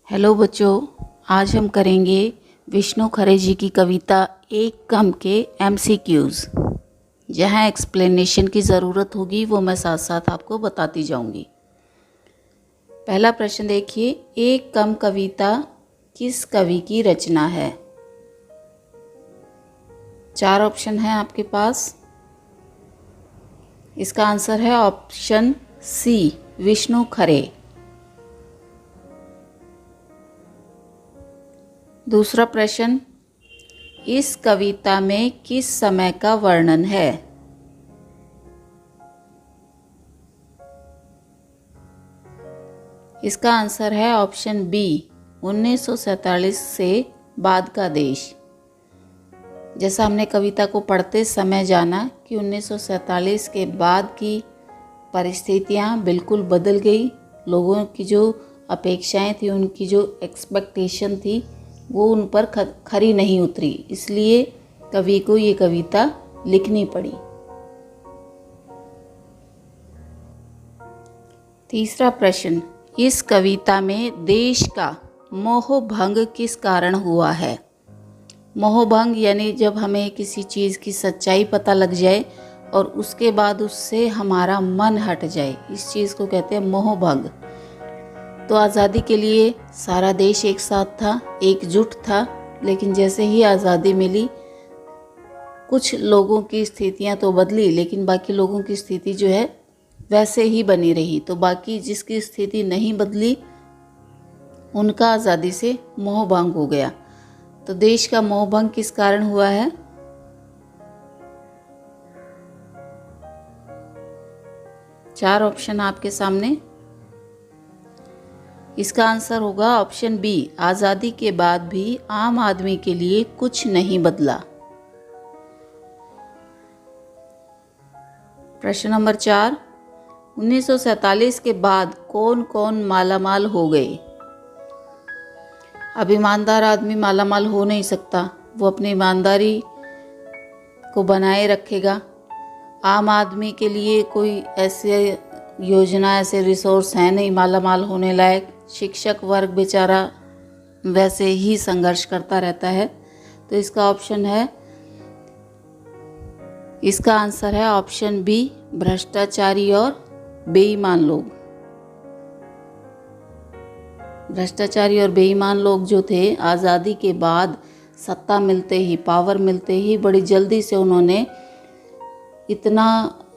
Hello बच्चों, आज हम करेंगे विष्णु खरे जी की कविता एक कम के एमसीक्यूज़। जहाँ एक्सप्लेनेशन की ज़रूरत होगी वो मैं साथ साथ आपको बताती जाऊंगी। पहला प्रश्न देखिए, एक कम कविता किस कवि की रचना है? 4 ऑप्शन हैं आपके पास। इसका आंसर है ऑप्शन सी, विष्णु खरे। दूसरा प्रश्न, इस कविता में किस समय का वर्णन है? इसका आंसर है ऑप्शन बी, 1947 से बाद का देश। जैसा हमने कविता को पढ़ते समय जाना कि 1947 के बाद की परिस्थितियां बिल्कुल बदल गई। लोगों की जो अपेक्षाएं थी, उनकी जो एक्सपेक्टेशन थी, वो उन पर खरी नहीं उतरी, इसलिए कवि को ये कविता लिखनी पड़ी। तीसरा प्रश्न, इस कविता में देश का मोहभंग किस कारण हुआ है? मोहभंग यानी जब हमें किसी चीज़ की सच्चाई पता लग जाए और उसके बाद उससे हमारा मन हट जाए, इस चीज़ को कहते हैं मोहभंग। तो आज़ादी के लिए सारा देश एक साथ था, एकजुट था, लेकिन जैसे ही आज़ादी मिली कुछ लोगों की स्थितियां तो बदली, लेकिन बाकी लोगों की स्थिति जो है वैसे ही बनी रही। तो बाकी जिसकी स्थिति नहीं बदली उनका आज़ादी से मोहभंग हो गया। तो देश का मोहभंग किस कारण हुआ है? चार ऑप्शन आपके सामने। इसका आंसर होगा ऑप्शन बी, आज़ादी के बाद भी आम आदमी के लिए कुछ नहीं बदला। प्रश्न नंबर 4, 1947 के बाद कौन कौन मालामाल हो गए? अब ईमानदार आदमी मालामाल हो नहीं सकता, वो अपनी ईमानदारी को बनाए रखेगा। आम आदमी के लिए कोई ऐसे योजना, ऐसे रिसोर्स हैं नहीं मालामाल होने लायक। शिक्षक वर्ग बेचारा वैसे ही संघर्ष करता रहता है। तो इसका ऑप्शन है, इसका आंसर है ऑप्शन बी, भ्रष्टाचारी और बेईमान लोग। भ्रष्टाचारी और बेईमान लोग जो थे, आज़ादी के बाद सत्ता मिलते ही, पावर मिलते ही बड़ी जल्दी से उन्होंने इतना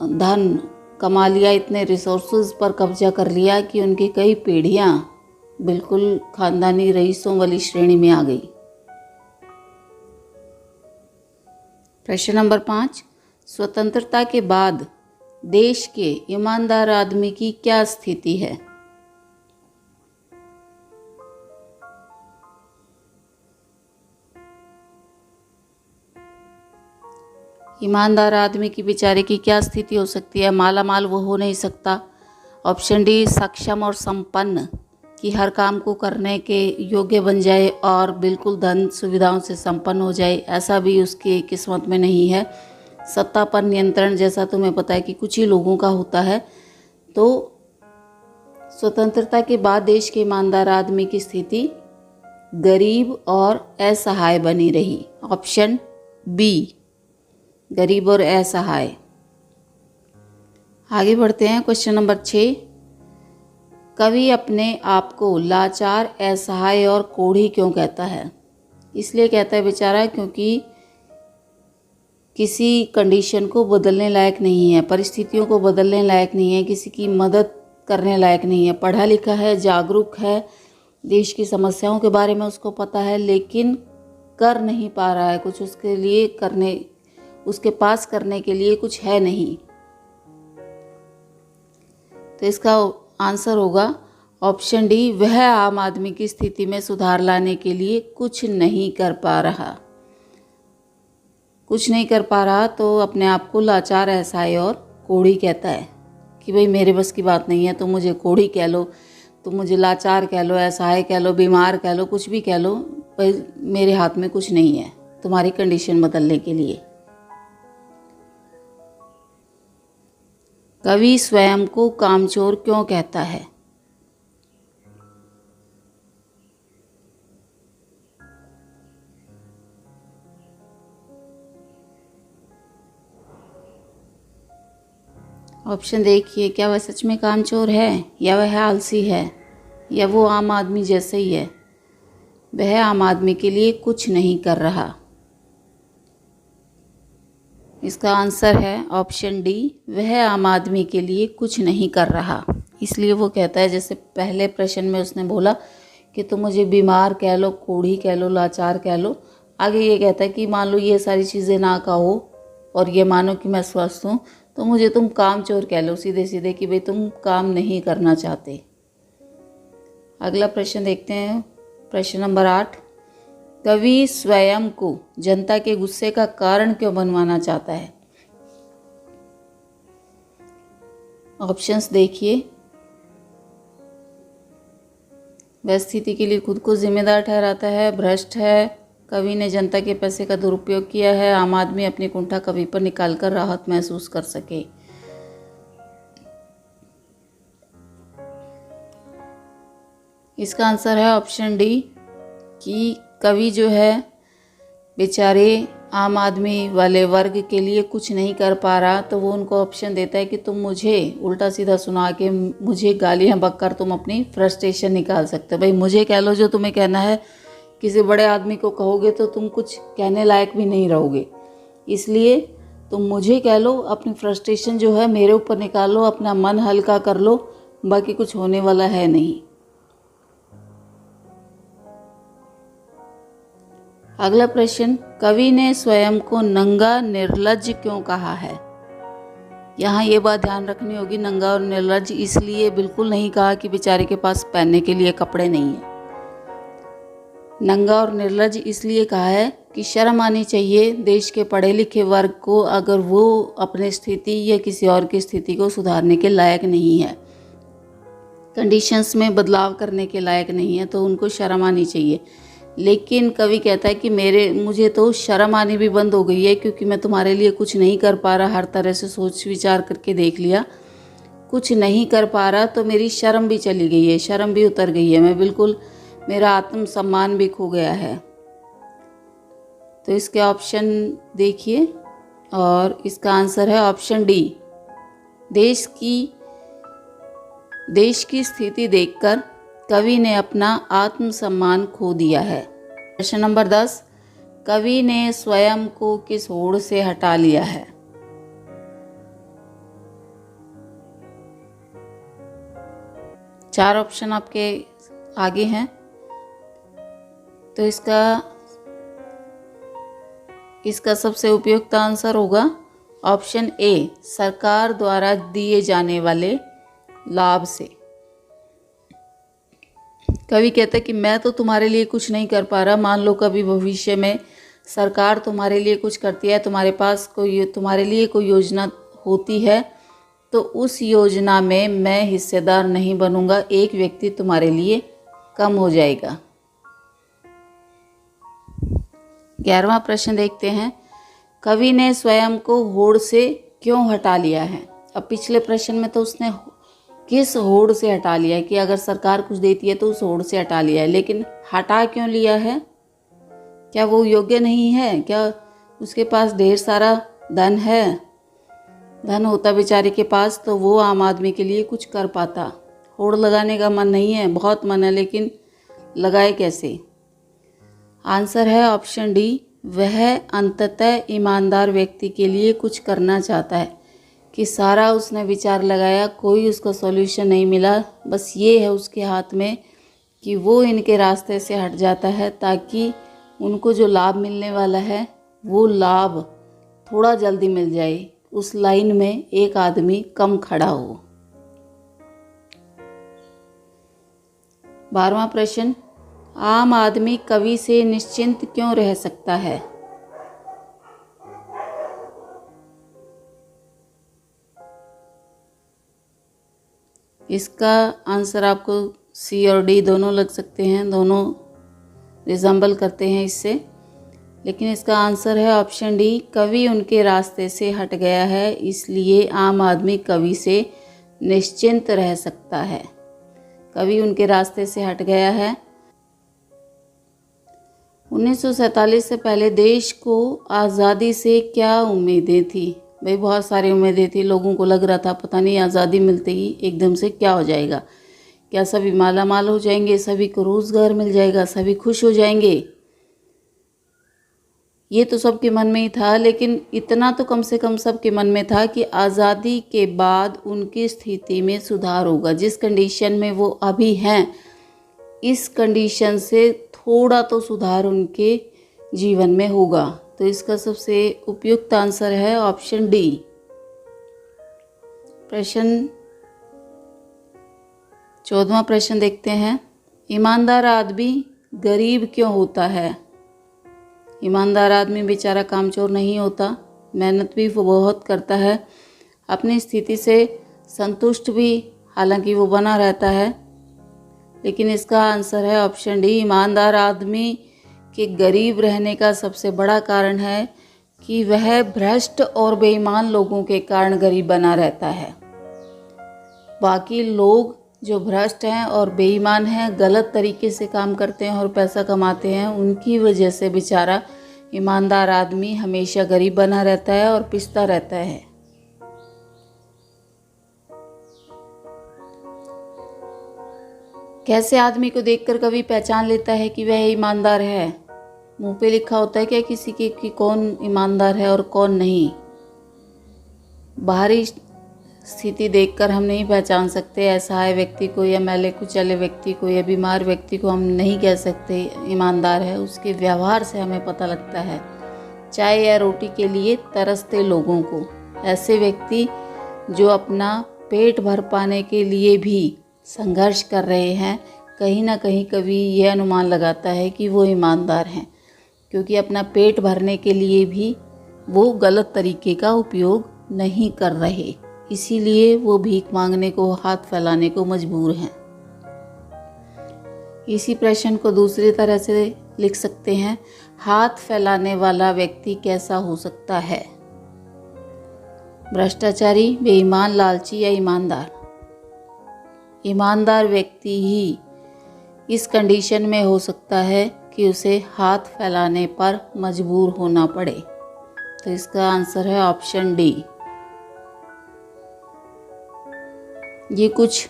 धन कमा लिया, इतने रिसोर्सेज पर कब्जा कर लिया कि उनकी कई पीढ़ियां बिल्कुल खानदानी रईसों वाली श्रेणी में आ गई। प्रश्न नंबर 5, स्वतंत्रता के बाद देश के ईमानदार आदमी की क्या स्थिति है? ईमानदार आदमी की बेचारे की क्या स्थिति हो सकती है? माला माल वो हो नहीं सकता। ऑप्शन डी, सक्षम और संपन्न, कि हर काम को करने के योग्य बन जाए और बिल्कुल धन सुविधाओं से संपन्न हो जाए, ऐसा भी उसकी किस्मत में नहीं है। सत्ता पर नियंत्रण जैसा तुम्हें पता है कि कुछ ही लोगों का होता है। तो स्वतंत्रता के बाद देश के ईमानदार आदमी की स्थिति गरीब और असहाय बनी रही। ऑप्शन बी, गरीब और असहाय। आगे बढ़ते हैं। क्वेश्चन नंबर 6, कवि अपने आप को लाचार, असहाय और कोढ़ी क्यों कहता है? इसलिए कहता है बेचारा क्योंकि किसी कंडीशन को बदलने लायक नहीं है, परिस्थितियों को बदलने लायक नहीं है, किसी की मदद करने लायक नहीं है। पढ़ा लिखा है, जागरूक है, देश की समस्याओं के बारे में उसको पता है, लेकिन कर नहीं पा रहा है कुछ, उसके लिए करने, उसके पास करने के लिए कुछ है नहीं। तो इसका आंसर होगा ऑप्शन डी, वह आम आदमी की स्थिति में सुधार लाने के लिए कुछ नहीं कर पा रहा। कुछ नहीं कर पा रहा तो अपने आप को लाचार, असहाय और कोढ़ी कहता है कि भाई मेरे बस की बात नहीं है, तुम मुझे कोढ़ी कह लो, तुम मुझे लाचार कह लो, असहाय कह लो, बीमार कह लो, कुछ भी कह लो, पर मेरे हाथ में कुछ नहीं है तुम्हारी कंडीशन बदलने के लिए। कवि स्वयं को कामचोर क्यों कहता है? ऑप्शन देखिए, क्या वह सच में कामचोर है, या वह आलसी है, या वो आम आदमी जैसे ही है। वह आम आदमी के लिए कुछ नहीं कर रहा। इसका आंसर है ऑप्शन डी, वह आम आदमी के लिए कुछ नहीं कर रहा। इसलिए वो कहता है, जैसे पहले प्रश्न में उसने बोला कि तुम मुझे बीमार कह लो, कोढ़ी कह लो, लाचार कह लो। आगे ये कहता है कि मान लो ये सारी चीज़ें ना कहो और ये मानो कि मैं स्वस्थ हूँ, तो मुझे तुम कामचोर कह लो सीधे सीधे कि भाई तुम काम नहीं करना चाहते। अगला प्रश्न देखते हैं, प्रश्न नंबर 8। कवि स्वयं को जनता के गुस्से का कारण क्यों बनवाना चाहता है? ऑप्शंस देखिए। वह स्थिति के लिए खुद को जिम्मेदार ठहराता है, भ्रष्ट है, कवि ने जनता के पैसे का दुरुपयोग किया है, आम आदमी अपनी कुंठा कवि पर निकालकर राहत महसूस कर सके। इसका आंसर है ऑप्शन डी कि कवि जो है बेचारे आम आदमी वाले वर्ग के लिए कुछ नहीं कर पा रहा, तो वो उनको ऑप्शन देता है कि तुम मुझे उल्टा सीधा सुना के मुझे गालियाँ बककर तुम अपनी फ्रस्ट्रेशन निकाल सकते हो। भाई मुझे कह लो जो तुम्हें कहना है, किसी बड़े आदमी को कहोगे तो तुम कुछ कहने लायक भी नहीं रहोगे, इसलिए तुम मुझे कह लो, अपनी फ्रस्ट्रेशन जो है मेरे ऊपर निकाल लो, अपना मन हल्का कर लो, बाकी कुछ होने वाला है नहीं। अगला प्रश्न, कवि ने स्वयं को नंगा निर्लज्ज क्यों कहा है? यहाँ ये बात ध्यान रखनी होगी, नंगा और निर्लज्ज इसलिए बिल्कुल नहीं कहा कि बेचारे के पास पहनने के लिए कपड़े नहीं है। नंगा और निर्लज्ज इसलिए कहा है कि शर्म आनी चाहिए देश के पढ़े लिखे वर्ग को, अगर वो अपने स्थिति या किसी और की स्थिति को सुधारने के लायक नहीं है, कंडीशंस में बदलाव करने के लायक नहीं है, तो उनको शर्म आनी चाहिए। लेकिन कवि कहता है कि मुझे तो शर्म आनी भी बंद हो गई है, क्योंकि मैं तुम्हारे लिए कुछ नहीं कर पा रहा, हर तरह से सोच विचार करके देख लिया, कुछ नहीं कर पा रहा, तो मेरी शर्म भी चली गई है, शर्म भी उतर गई है, मैं बिल्कुल, मेरा आत्मसम्मान भी खो गया है। तो इसके ऑप्शन देखिए, और इसका आंसर है ऑप्शन डी, देश की स्थिति देखकर कवि ने अपना आत्मसम्मान खो दिया है। प्रश्न नंबर 10, कवि ने स्वयं को किस होड़ से हटा लिया है? चार ऑप्शन आपके आगे हैं, तो इसका सबसे उपयुक्त आंसर होगा ऑप्शन ए, सरकार द्वारा दिए जाने वाले लाभ से। कवि कहता है कि मैं तो तुम्हारे लिए कुछ नहीं कर पा रहा, मान लो कभी भविष्य में सरकार तुम्हारे लिए कुछ करती है, तुम्हारे पास तुम्हारे लिए कोई योजना होती है, तो उस योजना में मैं हिस्सेदार नहीं बनूंगा, एक व्यक्ति तुम्हारे लिए कम हो जाएगा। 11वां प्रश्न देखते हैं, कवि ने स्वयं को होड़ से क्यों हटा लिया है? अब पिछले प्रश्न में तो उसने किस होड़ से हटा लिया है कि अगर सरकार कुछ देती है तो उस होड़ से हटा लिया है, लेकिन हटा क्यों लिया है? क्या वो योग्य नहीं है? क्या उसके पास ढेर सारा धन है? धन होता बेचारे के पास तो वो आम आदमी के लिए कुछ कर पाता। होड़ लगाने का मन नहीं है, बहुत मन है, लेकिन लगाए कैसे? आंसर है ऑप्शन डी, वह अंततः ईमानदार व्यक्ति के लिए कुछ करना चाहता है, कि सारा उसने विचार लगाया, कोई उसका सॉल्यूशन नहीं मिला, बस ये है उसके हाथ में कि वो इनके रास्ते से हट जाता है, ताकि उनको जो लाभ मिलने वाला है वो लाभ थोड़ा जल्दी मिल जाए, उस लाइन में एक आदमी कम खड़ा हो। 12वां प्रश्न, आम आदमी कवि से निश्चिंत क्यों रह सकता है? इसका आंसर आपको सी और डी दोनों लग सकते हैं, दोनों रिजम्बल करते हैं इससे, लेकिन इसका आंसर है ऑप्शन डी, कवि उनके रास्ते से हट गया है, इसलिए आम आदमी कवि से निश्चिंत रह सकता है। कवि उनके रास्ते से हट गया है। 1947 से पहले देश को आज़ादी से क्या उम्मीदें थी? भाई बहुत सारी उम्मीदें थी, लोगों को लग रहा था पता नहीं आज़ादी मिलते ही एकदम से क्या हो जाएगा, क्या सभी माला माल हो जाएंगे, सभी को रोज़गार मिल जाएगा, सभी खुश हो जाएंगे। ये तो सबके मन में ही था, लेकिन इतना तो कम से कम सबके मन में था कि आज़ादी के बाद उनकी स्थिति में सुधार होगा। जिस कंडीशन में वो अभी हैं, इस कंडीशन से थोड़ा तो सुधार उनके जीवन में होगा। तो इसका सबसे उपयुक्त आंसर है ऑप्शन डी। प्रश्न 14वां प्रश्न देखते हैं। ईमानदार आदमी गरीब क्यों होता है? ईमानदार आदमी बेचारा कामचोर नहीं होता, मेहनत भी वो बहुत करता है, अपनी स्थिति से संतुष्ट भी हालांकि वो बना रहता है। लेकिन इसका आंसर है ऑप्शन डी। ईमानदार आदमी के गरीब रहने का सबसे बड़ा कारण है कि वह भ्रष्ट और बेईमान लोगों के कारण गरीब बना रहता है। बाकी लोग जो भ्रष्ट हैं और बेईमान हैं, गलत तरीके से काम करते हैं और पैसा कमाते हैं, उनकी वजह से बेचारा ईमानदार आदमी हमेशा गरीब बना रहता है और पिसता रहता है। कैसे आदमी को देखकर कवि पहचान लेता है कि वह ईमानदार है? मुंह पे लिखा होता है क्या किसी के कि कौन ईमानदार है और कौन नहीं? बाहरी स्थिति देखकर हम नहीं पहचान सकते असहाय व्यक्ति को या मैले कुचले व्यक्ति को या बीमार व्यक्ति को हम नहीं कह सकते ईमानदार है। उसके व्यवहार से हमें पता लगता है। चाय या रोटी के लिए तरसते लोगों को, ऐसे व्यक्ति जो अपना पेट भर पाने के लिए भी संघर्ष कर रहे हैं, कहीं ना कहीं कवि ये अनुमान लगाता है कि वो ईमानदार हैं, क्योंकि अपना पेट भरने के लिए भी वो गलत तरीके का उपयोग नहीं कर रहे, इसीलिए वो भीख मांगने को, हाथ फैलाने को मजबूर हैं। इसी प्रश्न को दूसरी तरह से लिख सकते हैं, हाथ फैलाने वाला व्यक्ति कैसा हो सकता है? भ्रष्टाचारी, बेईमान, लालची या ईमानदार? ईमानदार व्यक्ति ही इस कंडीशन में हो सकता है कि उसे हाथ फैलाने पर मजबूर होना पड़े। तो इसका आंसर है ऑप्शन डी। ये कुछ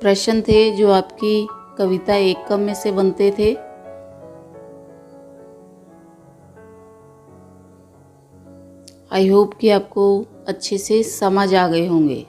प्रश्न थे जो आपकी कविता एकम में से बनते थे। आई होप कि आपको अच्छे से समझ आ गए होंगे।